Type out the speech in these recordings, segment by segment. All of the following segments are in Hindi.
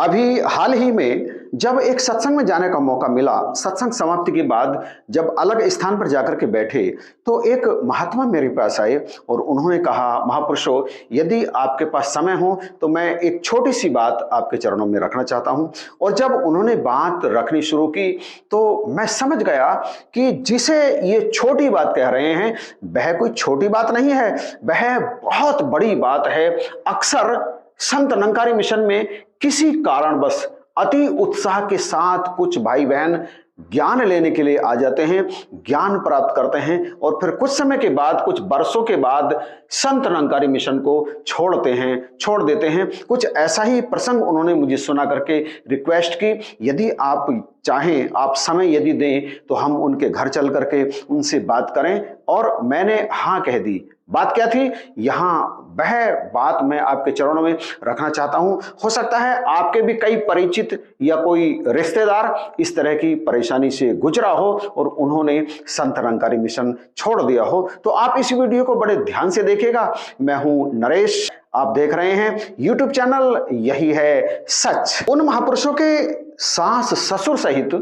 अभी हाल ही में जब एक सत्संग में जाने का मौका मिला, सत्संग समाप्ति के बाद जब अलग स्थान पर जाकर के बैठे, तो एक महात्मा मेरे पास आए और उन्होंने कहा, महापुरुषों, यदि आपके पास समय हो तो मैं एक छोटी सी बात आपके चरणों में रखना चाहता हूं। और जब उन्होंने बात रखनी शुरू की तो मैं समझ गया कि जिसे ये छोटी बात कह रहे हैं वह कोई छोटी बात नहीं है, वह बहुत बड़ी बात है। अक्सर संत निरंकारी मिशन में किसी कारणवश अति उत्साह के साथ कुछ भाई बहन ज्ञान लेने के लिए आ जाते हैं, ज्ञान प्राप्त करते हैं और फिर कुछ समय के बाद, कुछ वर्षों के बाद संत निरंकारी मिशन को छोड़ देते हैं। कुछ ऐसा ही प्रसंग उन्होंने मुझे सुना करके रिक्वेस्ट की, यदि आप चाहें, आप समय यदि दें तो हम उनके घर चल करके उनसे बात करें। और मैंने हाँ कह दी। बात क्या थी? यहाँ वह बात मैं आपके चरणों में रखना चाहता हूं। हो सकता है आपके भी कई परिचित या कोई रिश्तेदार इस तरह की परेशानी से गुजरा हो और उन्होंने संत निरंकारी मिशन छोड़ दिया हो। तो आप इस वीडियो को बड़े ध्यान से देखिएगा। मैं हूं नरेश, आप देख रहे हैं YouTube चैनल यही है सच। उन महापुरुषों के सास ससुर सहित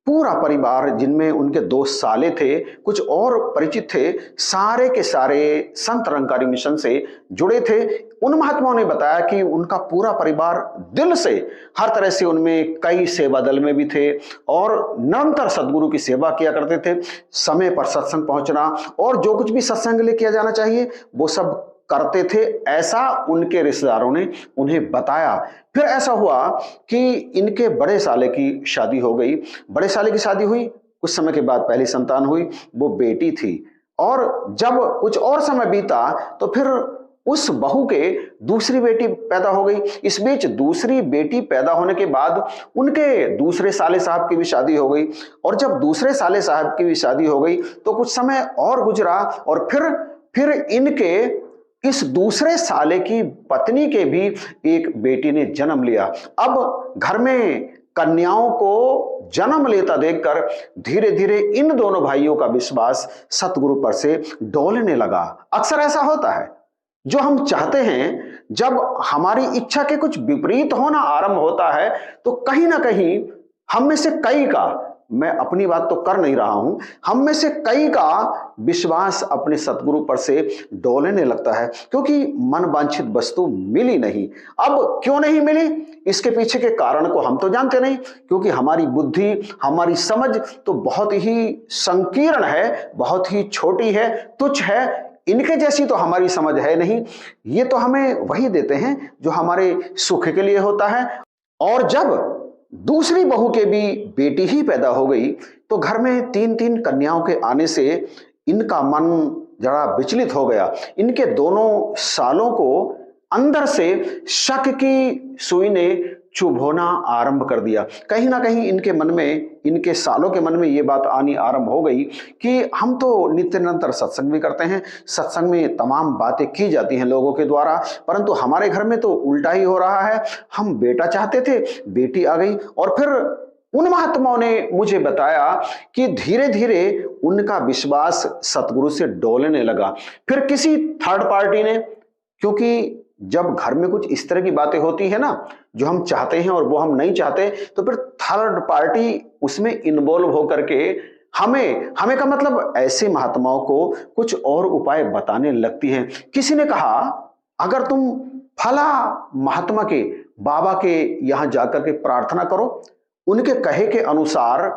पूरा परिवार, जिनमें उनके 2 साले थे, कुछ और परिचित थे, सारे के सारे संत निरंकारी मिशन से जुड़े थे। उन महात्माओं ने बताया कि उनका पूरा परिवार दिल से, हर तरह से, उनमें कई सेवा दल में भी थे और निरंतर सदगुरु की सेवा किया करते थे। समय पर सत्संग पहुंचना और जो कुछ भी सत्संग के लिए किया जाना चाहिए वो सब करते थे, ऐसा उनके रिश्तेदारों ने उन्हें बताया। फिर ऐसा हुआ कि इनके बड़े साले की शादी हो गई। बड़े साले की शादी हुई, कुछ समय के बाद पहली संतान हुई, वो बेटी थी। और जब कुछ और समय बीता तो फिर उस बहू के दूसरी बेटी पैदा हो गई। इस बीच दूसरी बेटी पैदा होने के बाद उनके दूसरे साले साहब की भी शादी हो गई। और जब दूसरे साले साहब की भी शादी हो गई तो कुछ समय और गुजरा और फिर इनके इस दूसरे साले की पत्नी के भी एक बेटी ने जन्म लिया। अब घर में कन्याओं को जन्म लेता देखकर धीरे धीरे इन दोनों भाइयों का विश्वास सतगुरु पर से डोलने लगा। अक्सर ऐसा होता है, जो हम चाहते हैं, जब हमारी इच्छा के कुछ विपरीत होना आरंभ होता है तो कहीं ना कहीं हम में से कई का, मैं अपनी बात तो कर नहीं रहा हूं, हम में से कई का विश्वास अपने सतगुरु पर से डोलने लगता है, क्योंकि मन वांछित वस्तु मिली नहीं। अब क्यों नहीं मिली, इसके पीछे के कारण को हम तो जानते नहीं, क्योंकि हमारी बुद्धि, हमारी समझ तो बहुत ही संकीर्ण है, बहुत ही छोटी है, तुच्छ है। इनके जैसी तो हमारी समझ है नहीं। ये तो हमें वही देते हैं जो हमारे सुख के लिए होता है। और जब दूसरी बहू के भी बेटी ही पैदा हो गई तो घर में 3-3 कन्याओं के आने से इनका मन जरा विचलित हो गया। इनके दोनों सालों को अंदर से शक की सुई ने चुभोना आरंभ कर दिया। कहीं ना कहीं इनके मन में, इनके सालों के मन में ये बात आनी आरंभ हो गई कि हम तो नित्य निरंतर सत्संग भी करते हैं, सत्संग में तमाम बातें की जाती हैं लोगों के द्वारा, परंतु हमारे घर में तो उल्टा ही हो रहा है। हम बेटा चाहते थे, बेटी आ गई। और फिर उन महात्माओं ने मुझे बताया कि धीरे धीरे उनका विश्वास सतगुरु से डोलने लगा। फिर किसी थर्ड पार्टी ने, क्योंकि जब घर में कुछ इस तरह की बातें होती है ना, जो हम चाहते हैं और वो हम नहीं चाहते, तो फिर थर्ड पार्टी उसमें इन्वॉल्व होकर के हमें का मतलब ऐसे महात्माओं को कुछ और उपाय बताने लगती हैं। किसी ने कहा, अगर तुम फला महात्मा के, बाबा के यहां जाकर के प्रार्थना करो, उनके कहे के अनुसार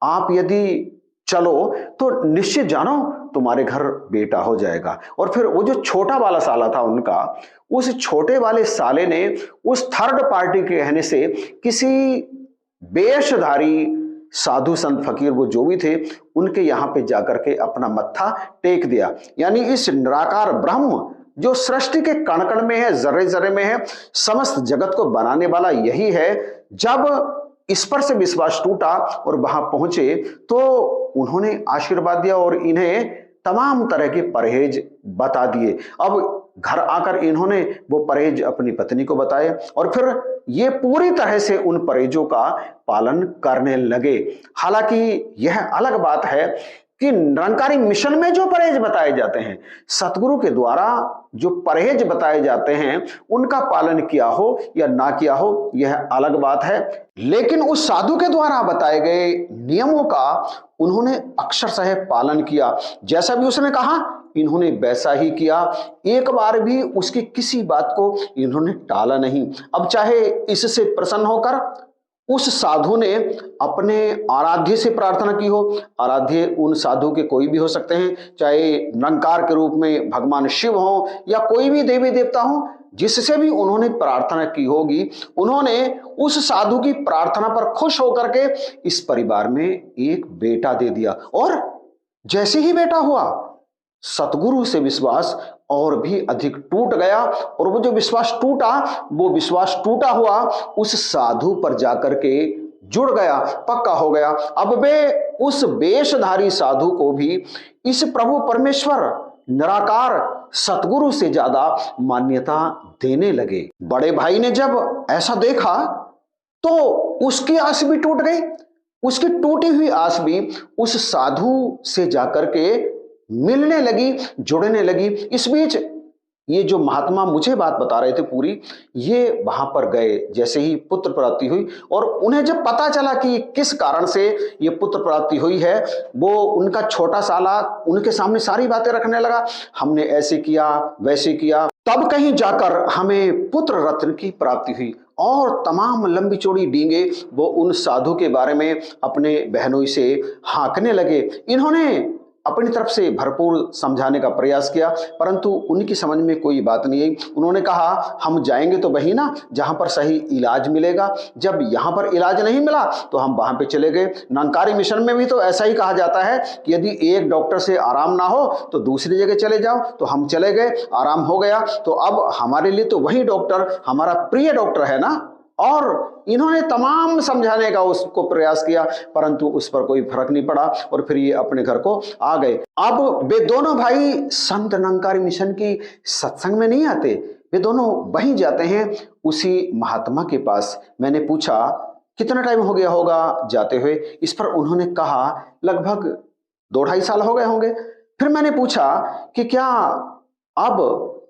आप यदि चलो तो निश्चित जानो तुम्हारे घर बेटा हो जाएगा। और फिर वो जो छोटा वाला साला था उनका, उस छोटे वाले साले ने उस थर्ड पार्टी के कहने से किसी वेशधारी साधु संत फकीर, वो जो भी थे, उनके यहां पे जाकर के अपना मत्था टेक दिया। यानी इस निराकार ब्रह्म जो सृष्टि के कण कण में है, जर्रे जर्रे में है, समस्त जगत को बनाने वाला यही है, जब इस पर से विश्वास टूटा और वहां पहुंचे तो उन्होंने आशीर्वाद दिया और इन्हें तमाम तरह के परहेज बता दिए। अब घर आकर इन्होंने वो परहेज अपनी पत्नी को बताए और फिर ये पूरी तरह से उन परहेजों का पालन करने लगे। हालांकि यह अलग बात है कि निरंकारी मिशन में जो परहेज बताए जाते हैं, सतगुरु के द्वारा जो परहेज बताए जाते हैं, उनका पालन किया हो या ना किया हो यह अलग बात है, लेकिन उस साधु के द्वारा बताए गए नियमों का उन्होंने अक्षरशः पालन किया। जैसा भी उसने कहा इन्होंने वैसा ही किया, एक बार भी उसकी किसी बात को इन्होंने टाला नहीं। अब चाहे इससे प्रसन्न होकर उस साधु ने अपने आराध्य से प्रार्थना की हो, आराध्य उन साधु के कोई भी हो सकते हैं, चाहे निरंकार के रूप में भगवान शिव हो या कोई भी देवी देवता हो, जिससे भी उन्होंने प्रार्थना की होगी, उन्होंने उस साधु की प्रार्थना पर खुश होकर के इस परिवार में एक बेटा दे दिया। और जैसे ही बेटा हुआ, सतगुरु से विश्वास और भी अधिक टूट गया, और वो जो विश्वास टूटा, वो विश्वास टूटा हुआ उस साधु पर जाकर के जुड़ गया, पक्का हो गया। अब वे उस वेशधारी साधु को भी इस प्रभु परमेश्वर निराकार सतगुरु से ज्यादा मान्यता देने लगे। बड़े भाई ने जब ऐसा देखा तो उसकी आस भी टूट गई, उसकी टूटी हुई आस भी उस साधु से जाकर के मिलने लगी, जुड़ने लगी। इस बीच ये जो महात्मा मुझे बात बता रहे थे पूरी, ये वहां पर गए, जैसे ही पुत्र प्राप्ति हुई और उन्हें जब पता चला कि किस कारण से ये पुत्र प्राप्ति हुई है, वो उनका छोटा साला उनके सामने सारी बातें रखने लगा, हमने ऐसे किया वैसे किया, तब कहीं जाकर हमें पुत्र रत्न की प्राप्ति हुई। और तमाम लंबी चौड़ी डींगे वो उन साधु के बारे में अपने बहनोई से हाँकने लगे। इन्होंने अपनी तरफ से भरपूर समझाने का प्रयास किया, परंतु उनकी समझ में कोई बात नहीं आई। उन्होंने कहा हम जाएंगे तो वही ना जहां पर सही इलाज मिलेगा, जब यहां पर इलाज नहीं मिला तो हम वहां पे चले गए। निरंकारी मिशन में भी तो ऐसा ही कहा जाता है कि यदि एक डॉक्टर से आराम ना हो तो दूसरी जगह चले जाओ, तो हम चले गए, आराम हो गया, तो अब हमारे लिए तो वही डॉक्टर हमारा प्रिय डॉक्टर है ना। और इन्होंने तमाम समझाने का उसको प्रयास किया, परंतु उस पर कोई फर्क नहीं पड़ा और फिर ये अपने घर को आ गए। अब वे दोनों भाई संत निरंकारी मिशन की सत्संग में नहीं आते, वे दोनों वहीं जाते हैं उसी महात्मा के पास। मैंने पूछा कितना टाइम हो गया होगा जाते हुए, इस पर उन्होंने कहा लगभग 2-2.5 साल हो गए होंगे। फिर मैंने पूछा कि क्या अब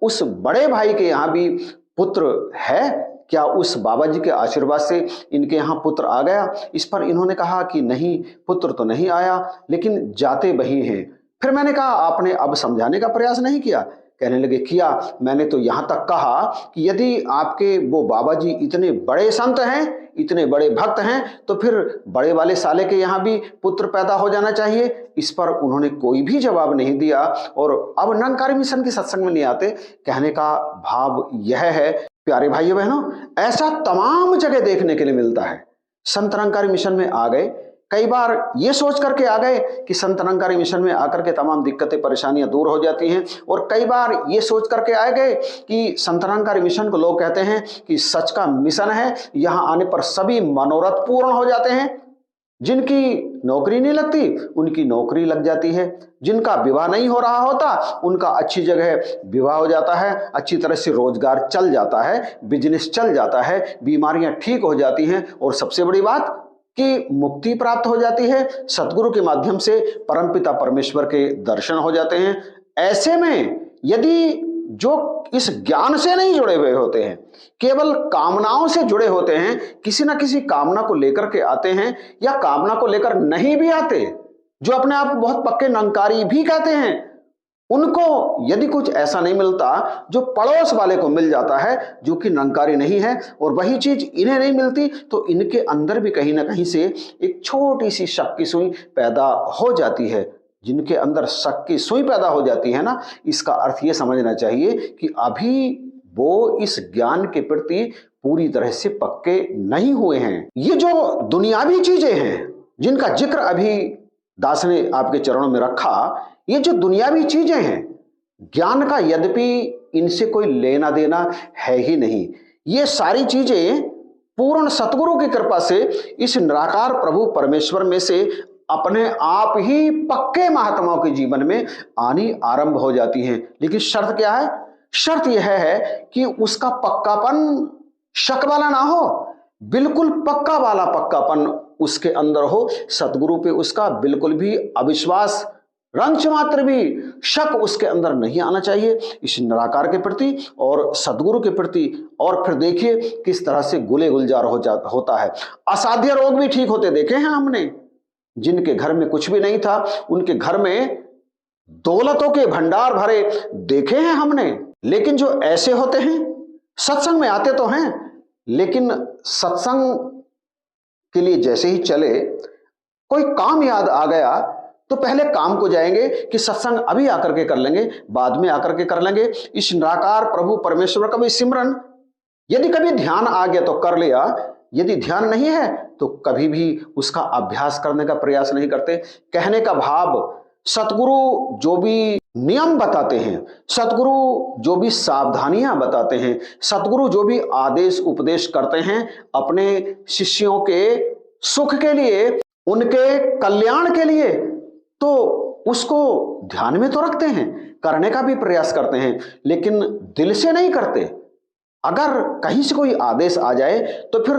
उस बड़े भाई के यहाँ भी पुत्र है, क्या उस बाबा जी के आशीर्वाद से इनके यहाँ पुत्र आ गया? इस पर इन्होंने कहा कि नहीं, पुत्र तो नहीं आया, लेकिन जाते वही हैं। फिर मैंने कहा आपने अब समझाने का प्रयास नहीं किया? कहने लगे किया, मैंने तो यहाँ तक कहा कि यदि आपके वो बाबा जी इतने बड़े संत हैं, इतने बड़े भक्त हैं, तो फिर बड़े वाले साले के यहाँ भी पुत्र पैदा हो जाना चाहिए। इस पर उन्होंने कोई भी जवाब नहीं दिया और अब निरंकारी मिशन के सत्संग में नहीं आते। कहने का भाव यह है प्यारे भाइयों बहनों, ऐसा तमाम जगह देखने के लिए मिलता है। संत निरंकारी मिशन में आ गए, कई बार ये सोच करके आ गए कि संत निरंकारी मिशन में आकर के तमाम दिक्कतें परेशानियां दूर हो जाती हैं, और कई बार ये सोच करके आ गए कि संत निरंकारी मिशन को लोग कहते हैं कि सच का मिशन है, यहां आने पर सभी मनोरथ पूर्ण हो जाते हैं। जिनकी नौकरी नहीं लगती उनकी नौकरी लग जाती है, जिनका विवाह नहीं हो रहा होता उनका अच्छी जगह विवाह हो जाता है, अच्छी तरह से रोजगार चल जाता है, बिजनेस चल जाता है, बीमारियां ठीक हो जाती हैं, और सबसे बड़ी बात कि मुक्ति प्राप्त हो जाती है। सतगुरु के माध्यम से परमपिता परमेश्वर के दर्शन हो जाते हैं। ऐसे में यदि जो इस ज्ञान से नहीं जुड़े हुए होते हैं, केवल कामनाओं से जुड़े होते हैं, किसी ना किसी कामना को लेकर के आते हैं या कामना को लेकर नहीं भी आते, जो अपने आप को बहुत पक्के निरंकारी भी कहते हैं, उनको यदि कुछ ऐसा नहीं मिलता जो पड़ोस वाले को मिल जाता है जो कि निरंकारी नहीं है, और वही चीज इन्हें नहीं मिलती, तो इनके अंदर भी कहीं ना कहीं से एक छोटी सी शक की सुई पैदा हो जाती है। जिनके अंदर शक की सुई पैदा हो जाती है ना, इसका अर्थ ये समझना चाहिए कि अभी वो इस ज्ञान के प्रति पूरी तरह से पक्के नहीं हुए हैं। ये जो दुनियावी चीजें हैं जिनका जिक्र अभी दास ने आपके चरणों में रखा, ये जो दुनियावी चीजें हैं, ज्ञान का यद्यपि इनसे कोई लेना देना है ही नहीं। ये सारी चीजें पूर्ण सतगुरु की कृपा से इस निराकार प्रभु परमेश्वर में से अपने आप ही पक्के महात्माओं के जीवन में आनी आरंभ हो जाती हैं। लेकिन शर्त क्या है? शर्त यह है कि उसका पक्कापन शक वाला ना हो, बिल्कुल पक्का वाला पक्कापन उसके अंदर हो, सतगुरु पे उसका बिल्कुल भी अविश्वास रंच मात्र भी शक उसके अंदर नहीं आना चाहिए इस निराकार के प्रति और सदगुरु के प्रति। और फिर देखिए किस तरह से गुले गुलजार होता है। असाध्य रोग भी ठीक होते देखे हैं हमने। जिनके घर में कुछ भी नहीं था उनके घर में दौलतों के भंडार भरे देखे हैं हमने। लेकिन जो ऐसे होते हैं सत्संग में आते तो हैं, लेकिन सत्संग के लिए जैसे ही चले कोई काम याद आ गया तो पहले काम को जाएंगे कि सत्संग अभी आकर के कर लेंगे, बाद में आकर के कर लेंगे। इस निराकार प्रभु परमेश्वर का भी सिमरन यदि कभी ध्यान आ गया तो कर लिया, यदि ध्यान नहीं है तो कभी भी उसका अभ्यास करने का प्रयास नहीं करते। कहने का भाव, सतगुरु जो भी नियम बताते हैं, सतगुरु जो भी सावधानियां बताते हैं, सतगुरु जो भी आदेश उपदेश करते हैं अपने शिष्यों के सुख के लिए, उनके कल्याण के लिए, तो उसको ध्यान में तो रखते हैं, करने का भी प्रयास करते हैं, लेकिन दिल से नहीं करते। अगर कहीं से कोई आदेश आ जाए तो फिर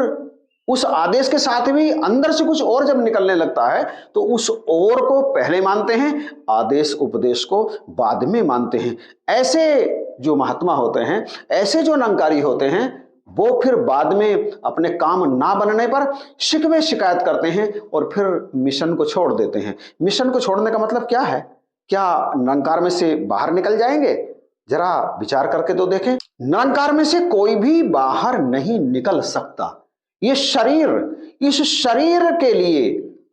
उस आदेश के साथ भी अंदर से कुछ और जब निकलने लगता है तो उस और को पहले मानते हैं, आदेश उपदेश को बाद में मानते हैं। ऐसे जो महात्मा होते हैं, ऐसे जो निरंकारी होते हैं, वो फिर बाद में अपने काम ना बनने पर शिकवे शिकायत करते हैं और फिर मिशन को छोड़ देते हैं। मिशन को छोड़ने का मतलब क्या है? क्या निरंकार में से बाहर निकल जाएंगे? जरा विचार करके तो देखें। निरंकार में से कोई भी बाहर नहीं निकल सकता। ये शरीर, इस शरीर के लिए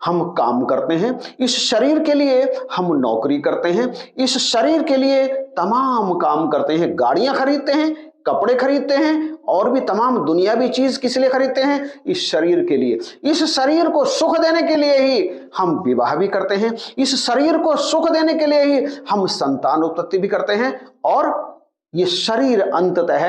हम काम करते हैं, इस शरीर के लिए हम नौकरी करते हैं, इस शरीर के लिए तमाम काम करते हैं। गाड़ियां खरीदते हैं, कपड़े खरीदते हैं और भी तमाम दुनियावी चीज किस लिए खरीदते हैं? इस शरीर के लिए। इस शरीर को सुख देने के लिए ही हम विवाह भी करते हैं, इस शरीर को सुख देने के लिए ही हम संतान उत्पत्ति भी करते हैं। और ये शरीर अंततः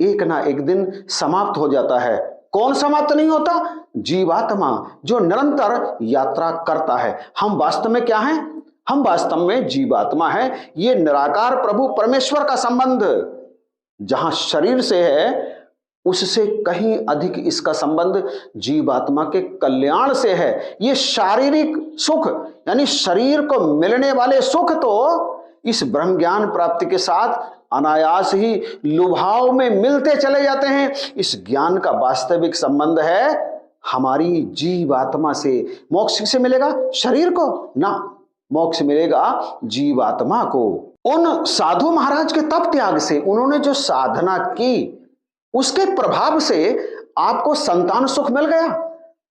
एक ना एक दिन समाप्त हो जाता है। कौन समाप्त नहीं होता? जीवात्मा, जो निरंतर यात्रा करता है। हम वास्तव में क्या हैं? हम वास्तव में जीवात्मा है। ये निराकार प्रभु परमेश्वर का संबंध जहां शरीर से है उससे कहीं अधिक इसका संबंध जीवात्मा के कल्याण से है। ये शारीरिक सुख यानी शरीर को मिलने वाले सुख तो इस ब्रह्म ज्ञान प्राप्ति के साथ अनायास ही लुभाव में मिलते चले जाते हैं। इस ज्ञान का वास्तविक संबंध है हमारी जीवात्मा से। मोक्ष से मिलेगा शरीर को ना, मोक्ष मिलेगा जीवात्मा को। उन साधु महाराज के तप त्याग से, उन्होंने जो साधना की उसके प्रभाव से आपको संतान सुख मिल गया,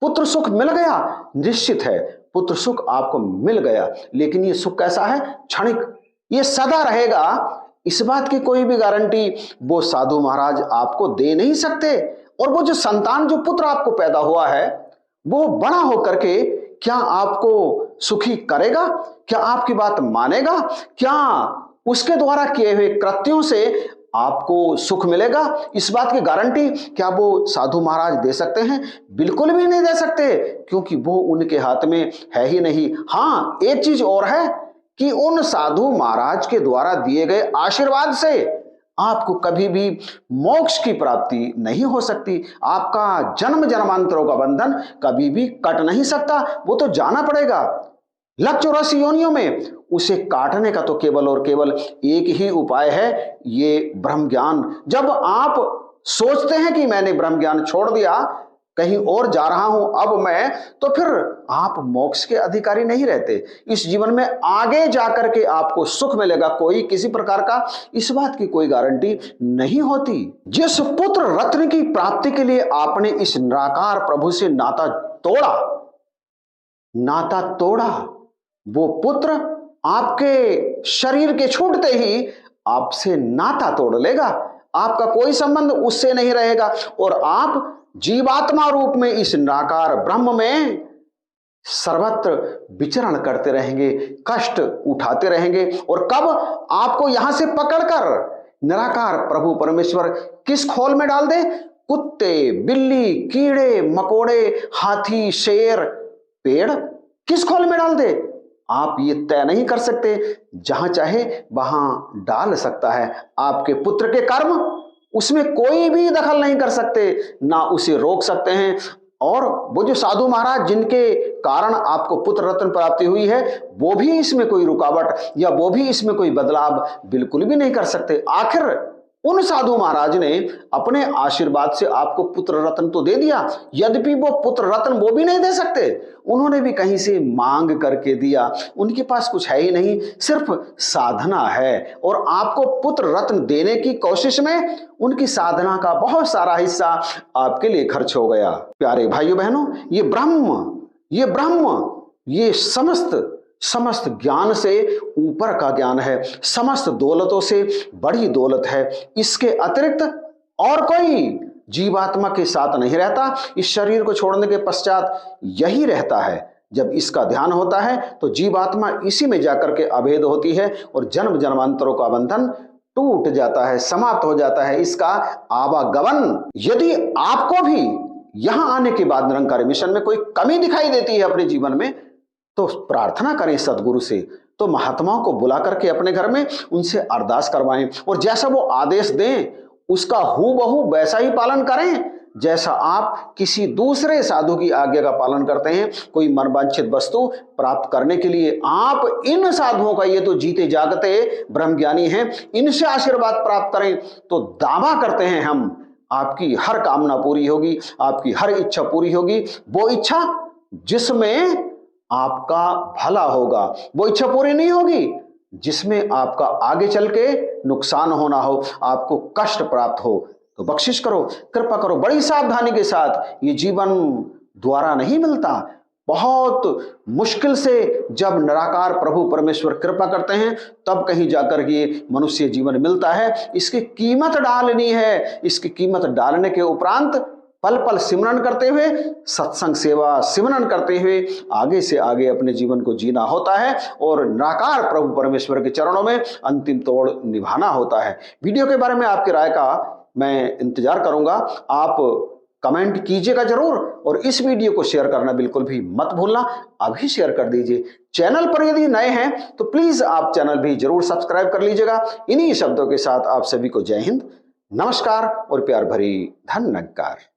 पुत्र सुख मिल गया। निश्चित है पुत्र सुख आपको मिल गया, लेकिन ये सुख कैसा है? क्षणिक। ये सदा रहेगा, इस बात की कोई भी गारंटी वो साधु महाराज आपको दे नहीं सकते। और वो जो संतान, जो पुत्र आपको पैदा हुआ है, वो बड़ा होकर के क्या आपको सुखी करेगा? क्या आपकी बात मानेगा? क्या उसके द्वारा किए हुए कृत्यों से आपको सुख मिलेगा? इस बात की गारंटी क्या वो साधु महाराज दे सकते हैं? बिल्कुल भी नहीं दे सकते, क्योंकि वो उनके हाथ में है ही नहीं। हाँ, एक चीज और है कि उन साधु महाराज के द्वारा दिए गए आशीर्वाद से आपको कभी भी मोक्ष की प्राप्ति नहीं हो सकती। आपका जन्म जन्मांतरों का बंधन कभी भी कट नहीं सकता। वो तो जाना पड़ेगा। 184 योनियों में उसे काटने का तो केवल और केवल एक ही उपाय है, ये ब्रह्म ज्ञान। जब आप सोचते हैं कि मैंने ब्रह्म ज्ञान छोड़ दिया, कहीं और जा रहा हूं अब मैं, तो फिर आप मोक्ष के अधिकारी नहीं रहते। इस जीवन में आगे जाकर के आपको सुख मिलेगा कोई किसी प्रकार का, इस बात की कोई गारंटी नहीं होती। जिस पुत्र रत्न की प्राप्ति के लिए आपने इस निराकार प्रभु से नाता तोड़ा, वो पुत्र आपके शरीर के छूटते ही आपसे नाता तोड़ लेगा। आपका कोई संबंध उससे नहीं रहेगा और आप जीवात्मा रूप में इस निराकार ब्रह्म में सर्वत्र विचरण करते रहेंगे, कष्ट उठाते रहेंगे। और कब आपको यहां से पकड़कर निराकार प्रभु परमेश्वर किस खोल में डाल दे? कुत्ते, बिल्ली, कीड़े मकोड़े, हाथी, शेर, पेड़, किस खोल में डाल दे आप ये तय नहीं कर सकते। जहां चाहे वहां डाल सकता है। आपके पुत्र के कर्म, उसमें कोई भी दखल नहीं कर सकते, ना उसे रोक सकते हैं और वो जो साधु महाराज जिनके कारण आपको पुत्र रत्न प्राप्ति हुई है, वो भी इसमें कोई रुकावट या वो भी इसमें कोई बदलाव बिल्कुल भी नहीं कर सकते। आखिर उन साधु महाराज ने अपने आशीर्वाद से आपको पुत्र रत्न तो दे दिया, यद्यपि वो पुत्र रत्न वो भी नहीं दे सकते, उन्होंने भी कहीं से मांग करके दिया। उनके पास कुछ है ही नहीं, सिर्फ साधना है, और आपको पुत्र रत्न देने की कोशिश में उनकी साधना का बहुत सारा हिस्सा आपके लिए खर्च हो गया। प्यारे भाइयों बहनों, ये ब्रह्म ये समस्त ज्ञान से ऊपर का ज्ञान है, समस्त दौलतों से बड़ी दौलत है। इसके अतिरिक्त और कोई जीवात्मा के साथ नहीं रहता। इस शरीर को छोड़ने के पश्चात यही रहता है। जब इसका ध्यान होता है तो जीवात्मा इसी में जाकर के अभेद होती है और जन्म जन्मांतरों का बंधन टूट जाता है, समाप्त हो जाता है इसका आवागमन। यदि आपको भी यहां आने के बाद निरंकारी मिशन में कोई कमी दिखाई देती है अपने जीवन में, तो प्रार्थना करें सदगुरु से, तो महात्माओं को बुला करके अपने घर में उनसे अरदास करवाएं और जैसा वो आदेश दें उसका हूबहू वैसा ही पालन करें जैसा आप किसी दूसरे साधु की आज्ञा का पालन करते हैं। कोई मनवांछित वस्तु प्राप्त करने के लिए आप इन साधुओं का, ये तो जीते जागते ब्रह्मज्ञानी हैं, इनसे आशीर्वाद प्राप्त करें तो दावा करते हैं हम, आपकी हर कामना पूरी होगी, आपकी हर इच्छा पूरी होगी। वो इच्छा जिसमें आपका भला होगा, वो इच्छा पूरी नहीं होगी जिसमें आपका आगे चल के नुकसान होना हो, आपको कष्ट प्राप्त हो। तो बख्शिश करो, कृपा करो, बड़ी सावधानी के साथ। ये जीवन द्वारा नहीं मिलता, बहुत मुश्किल से जब निराकार प्रभु परमेश्वर कृपा करते हैं तब कहीं जाकर ये मनुष्य जीवन मिलता है। इसकी कीमत डालनी है, इसकी कीमत डालने के उपरांत पल पल सिमरन करते हुए, सत्संग सेवा सिमरन करते हुए आगे से आगे अपने जीवन को जीना होता है और निराकार प्रभु परमेश्वर के चरणों में अंतिम तोड़ निभाना होता है। वीडियो के बारे में आपकी राय का मैं इंतजार करूंगा। आप कमेंट कीजिएगा जरूर और इस वीडियो को शेयर करना बिल्कुल भी मत भूलना। अभी शेयर कर दीजिए। चैनल पर यदि नए हैं तो प्लीज आप चैनल भी जरूर सब्सक्राइब कर लीजिएगा। इन्हीं शब्दों के साथ आप सभी को जय हिंद, नमस्कार और प्यार भरी धन्यवाद।